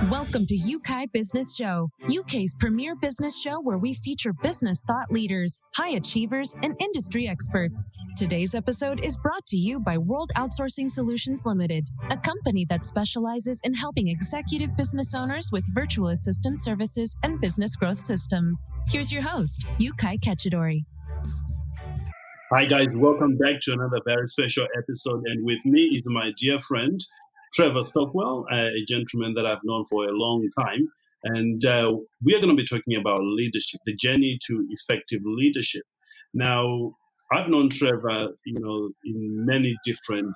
Welcome to UK Business Show, UK's premier business show where we feature business thought leaders, high achievers, and industry experts. Today's episode is brought to you by World Outsourcing Solutions Limited, a company that specializes in helping executive business owners with virtual assistant services and business growth systems. Here's your host, UK Ketchadori. Hi guys, welcome back to another very special episode, and with me is my dear friend, Trevor Stockwell, a gentleman that I've known for a long time, and we are going to be talking about leadership, the journey to effective leadership. Now, I've known Trevor, in many different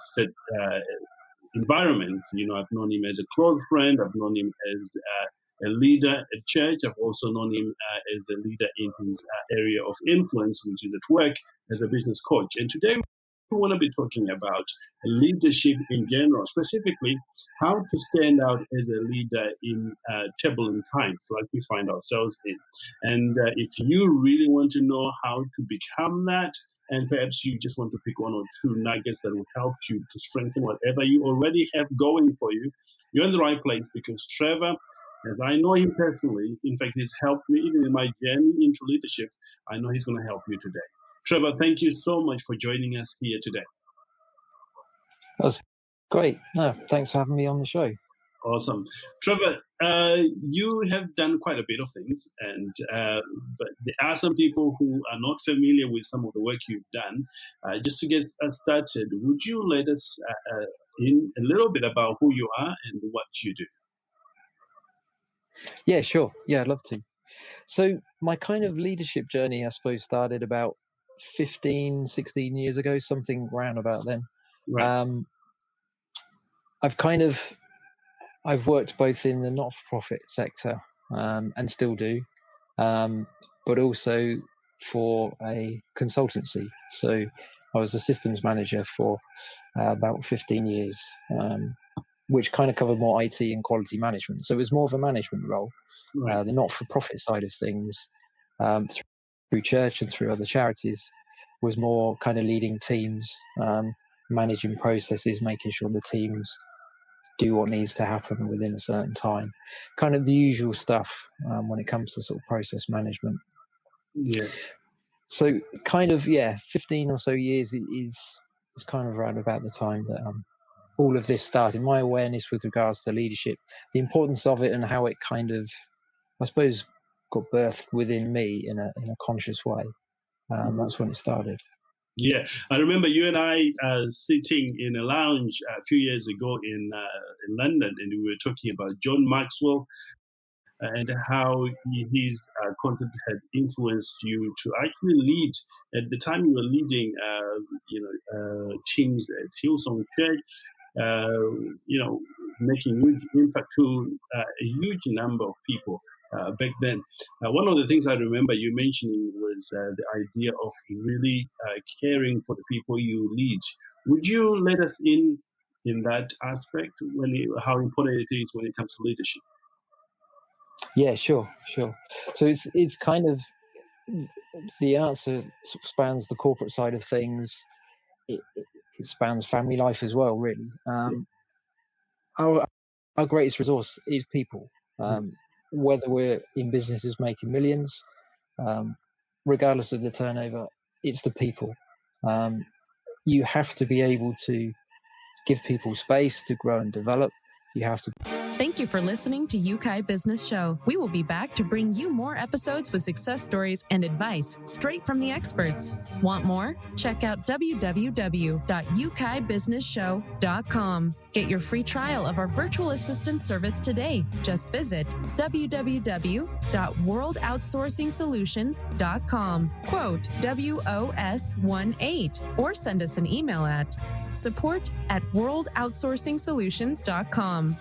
environments. I've known him as a close friend, I've known him as a leader at church, I've also known him as a leader in his area of influence, which is at work, as a business coach. And today, we want to be talking about leadership in general, specifically how to stand out as a leader in turbulent times like we find ourselves in. And if you really want to know how to become that, and perhaps you just want to pick one or two nuggets that will help you to strengthen whatever you already have going for you, you're in the right place, because Trevor, as I know him personally, in fact, he's helped me even in my journey into leadership. I know he's going to help you today. Trevor, thank you so much for joining us here today. That's great. No, thanks for having me on the show. Awesome. Trevor, you have done quite a bit of things, and but there are some people who are not familiar with some of the work you've done. Just to get us started, would you let us in a little bit about who you are and what you do? Yeah, sure. Yeah, I'd love to. So my kind of leadership journey, I suppose, started about 15, 16 years ago, something round about then. Right. I've worked both in the not-for-profit sector and still do, but also for a consultancy. So I was a systems manager for about 15 years, which kind of covered more IT and quality management. So it was more of a management role. Right. The not-for-profit side of things, through church and through other charities, was more kind of leading teams, managing processes, making sure the teams do what needs to happen within a certain time. Kind of the usual stuff when it comes to sort of process management. Yeah. So kind of, 15 or so years is kind of around about the time that all of this started. My awareness with regards to leadership, the importance of it, and how it kind of, I suppose, got birthed within me in a conscious way. That's when it started. Yeah, I remember you and I sitting in a lounge a few years ago in London, and we were talking about John Maxwell and how his content had influenced you to actually lead. At the time, you were leading, teams at Hillsong Church, making huge impact to a huge number of people. Back then, one of the things I remember you mentioning was the idea of really caring for the people you lead. Would you let us in that aspect, how important it is when it comes to leadership? Yeah, sure. So it's kind of, the answer spans the corporate side of things. It spans family life as well, really. Our greatest resource is people. Whether we're in businesses making millions, regardless of the turnover, it's the people. You have to be able to give people space to grow and develop. You have to. Thank you for listening to UK Business Show. We will be back to bring you more episodes with success stories and advice straight from the experts. Want more? Check out www.ukbusinessshow.com. Get your free trial of our virtual assistant service today. Just visit www.worldoutsourcingsolutions.com. Quote WOS18 or send us an email at support@worldoutsourcingsolutions.com.